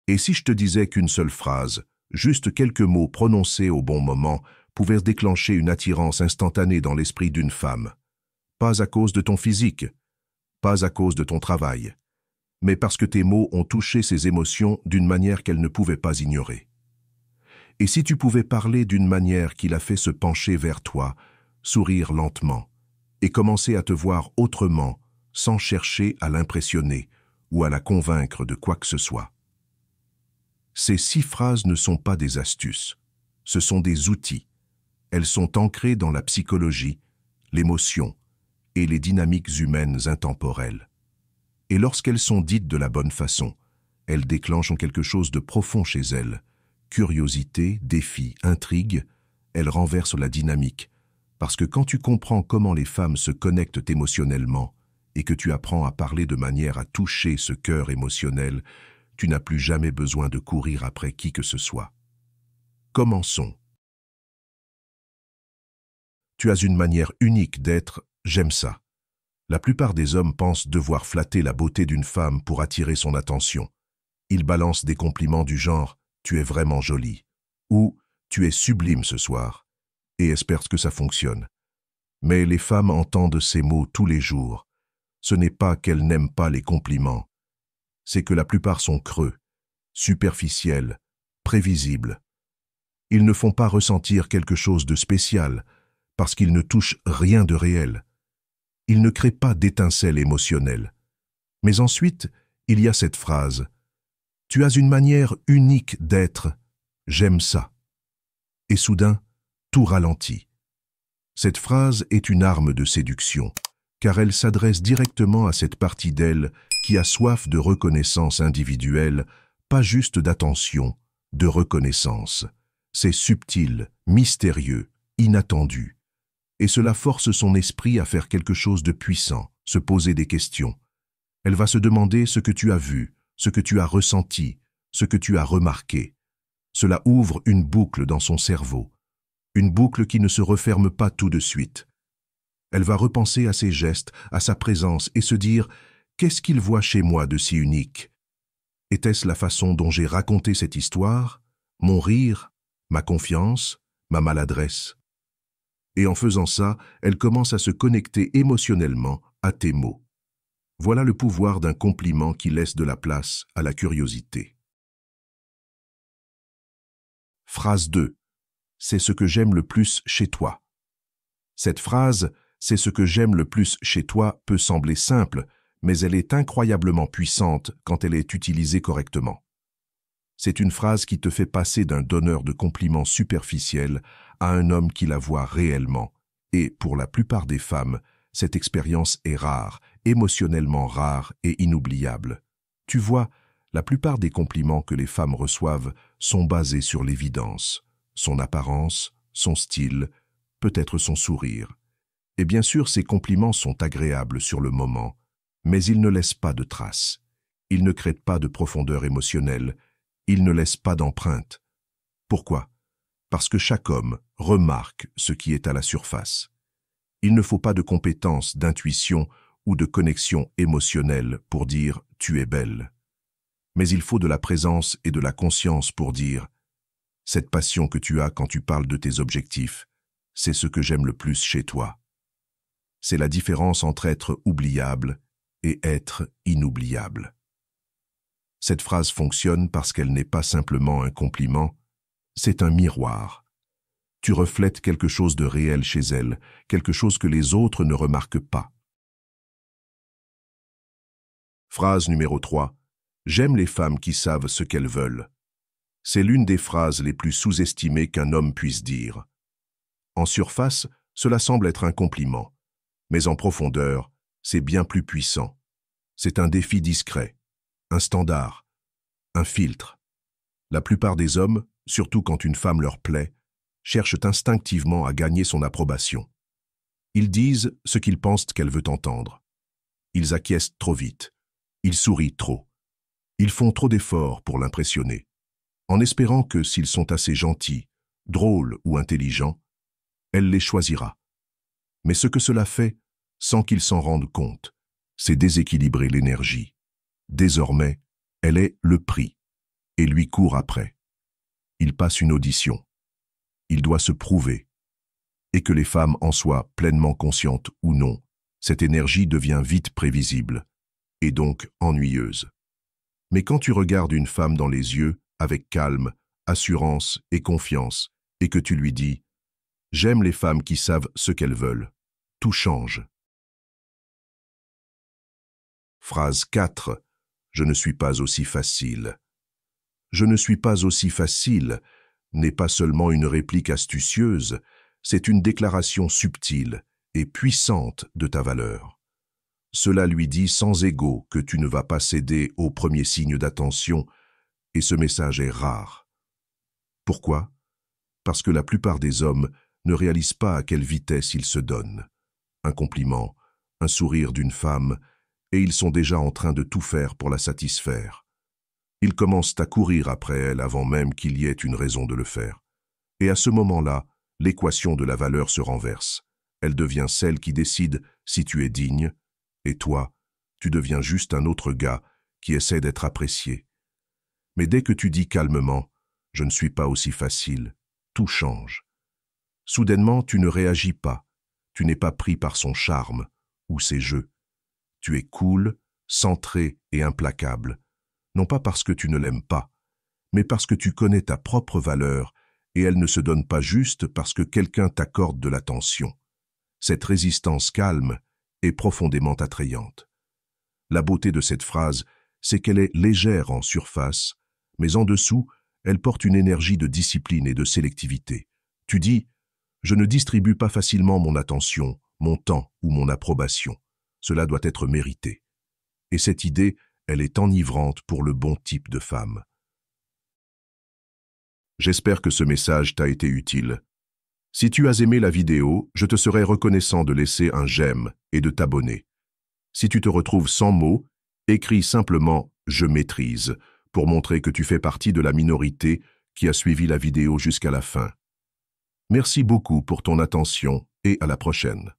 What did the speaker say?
Et si je te disais qu'une seule phrase, juste quelques mots prononcés au bon moment, pouvaient déclencher une attirance instantanée dans l'esprit d'une femme? Pas à cause de ton physique, pas à cause de ton travail, mais parce que tes mots ont touché ses émotions d'une manière qu'elle ne pouvait pas ignorer. Et si tu pouvais parler d'une manière qui l'a fait se pencher vers toi, sourire lentement, et commencer à te voir autrement, sans chercher à l'impressionner ou à la convaincre de quoi que ce soit. Ces 6 phrases ne sont pas des astuces, ce sont des outils. Elles sont ancrées dans la psychologie, l'émotion et les dynamiques humaines intemporelles. Et lorsqu'elles sont dites de la bonne façon, elles déclenchent quelque chose de profond chez elles. Curiosité, défi, intrigue, elles renversent la dynamique. Parce que quand tu comprends comment les femmes se connectent émotionnellement et que tu apprends à parler de manière à toucher ce cœur émotionnel, tu n'as plus jamais besoin de courir après qui que ce soit. Commençons. Tu as une manière unique d'être « j'aime ça ». La plupart des hommes pensent devoir flatter la beauté d'une femme pour attirer son attention. Ils balancent des compliments du genre « tu es vraiment jolie » ou « tu es sublime ce soir » et espèrent que ça fonctionne. Mais les femmes entendent ces mots tous les jours. Ce n'est pas qu'elles n'aiment pas les compliments, c'est que la plupart sont creux, superficiels, prévisibles. Ils ne font pas ressentir quelque chose de spécial parce qu'ils ne touchent rien de réel. Ils ne créent pas d'étincelles émotionnelles. Mais ensuite, il y a cette phrase « Tu as une manière unique d'être, j'aime ça ». Et soudain, tout ralentit. Cette phrase est une arme de séduction, car elle s'adresse directement à cette partie d'elle qui a soif de reconnaissance individuelle, pas juste d'attention, de reconnaissance. C'est subtil, mystérieux, inattendu. Et cela force son esprit à faire quelque chose de puissant, se poser des questions. Elle va se demander ce que tu as vu, ce que tu as ressenti, ce que tu as remarqué. Cela ouvre une boucle dans son cerveau, une boucle qui ne se referme pas tout de suite. Elle va repenser à ses gestes, à sa présence et se dire « Qu'est-ce qu'il voit chez moi de si unique? Était-ce la façon dont j'ai raconté cette histoire, mon rire, ma confiance, ma maladresse ?» Et en faisant ça, elle commence à se connecter émotionnellement à tes mots. Voilà le pouvoir d'un compliment qui laisse de la place à la curiosité. Phrase 2. C'est ce que j'aime le plus chez toi. Cette phrase « c'est ce que j'aime le plus chez toi » peut sembler simple, mais elle est incroyablement puissante quand elle est utilisée correctement. C'est une phrase qui te fait passer d'un donneur de compliments superficiels à un homme qui la voit réellement. Et, pour la plupart des femmes, cette expérience est rare, émotionnellement rare et inoubliable. Tu vois, la plupart des compliments que les femmes reçoivent sont basés sur l'évidence, son apparence, son style, peut-être son sourire. Et bien sûr, ces compliments sont agréables sur le moment, mais ils ne laissent pas de traces. Ils ne créent pas de profondeur émotionnelle. Ils ne laissent pas d'empreinte. Pourquoi? Parce que chaque homme remarque ce qui est à la surface. Il ne faut pas de compétences, d'intuition ou de connexion émotionnelle pour dire « tu es belle ». Mais il faut de la présence et de la conscience pour dire « cette passion que tu as quand tu parles de tes objectifs, c'est ce que j'aime le plus chez toi ». C'est la différence entre être oubliable et être inoubliable. Cette phrase fonctionne parce qu'elle n'est pas simplement un compliment, c'est un miroir. Tu reflètes quelque chose de réel chez elle, quelque chose que les autres ne remarquent pas. Phrase numéro 3. J'aime les femmes qui savent ce qu'elles veulent. C'est l'une des phrases les plus sous-estimées qu'un homme puisse dire. En surface, cela semble être un compliment, mais en profondeur, c'est bien plus puissant. C'est un défi discret, un standard, un filtre. La plupart des hommes, surtout quand une femme leur plaît, cherchent instinctivement à gagner son approbation. Ils disent ce qu'ils pensent qu'elle veut entendre. Ils acquiescent trop vite. Ils sourient trop. Ils font trop d'efforts pour l'impressionner, en espérant que s'ils sont assez gentils, drôles ou intelligents, elle les choisira. Mais ce que cela fait, sans qu'ils s'en rendent compte, c'est déséquilibrer l'énergie. Désormais, elle est le prix. et lui court après. Il passe une audition. Il doit se prouver. Et que les femmes en soient pleinement conscientes ou non, cette énergie devient vite prévisible, et donc ennuyeuse. Mais quand tu regardes une femme dans les yeux, avec calme, assurance et confiance, et que tu lui dis « J'aime les femmes qui savent ce qu'elles veulent », tout change. Phrase 4. Je ne suis pas aussi facile. Je ne suis pas aussi facile n'est pas seulement une réplique astucieuse, c'est une déclaration subtile et puissante de ta valeur. Cela lui dit sans égo que tu ne vas pas céder au premier signe d'attention, et ce message est rare. Pourquoi? Parce que la plupart des hommes ne réalisent pas à quelle vitesse ils se donnent. Un compliment, un sourire d'une femme, et ils sont déjà en train de tout faire pour la satisfaire. Ils commencent à courir après elle avant même qu'il y ait une raison de le faire. Et à ce moment-là, l'équation de la valeur se renverse. Elle devient celle qui décide si tu es digne, et toi, tu deviens juste un autre gars qui essaie d'être apprécié. Mais dès que tu dis calmement « je ne suis pas aussi facile », tout change. Soudainement, tu ne réagis pas, tu n'es pas pris par son charme ou ses jeux. Tu es cool, centré et implacable, non pas parce que tu ne l'aimes pas, mais parce que tu connais ta propre valeur et elle ne se donne pas juste parce que quelqu'un t'accorde de l'attention. Cette résistance calme est profondément attrayante. La beauté de cette phrase, c'est qu'elle est légère en surface, mais en dessous, elle porte une énergie de discipline et de sélectivité. Tu dis « Je ne distribue pas facilement mon attention, mon temps ou mon approbation. Cela doit être mérité. » Et cette idée, elle est enivrante pour le bon type de femme. J'espère que ce message t'a été utile. Si tu as aimé la vidéo, je te serais reconnaissant de laisser un j'aime et de t'abonner. Si tu te retrouves sans mots, écris simplement « Je maîtrise » pour montrer que tu fais partie de la minorité qui a suivi la vidéo jusqu'à la fin. Merci beaucoup pour ton attention et à la prochaine.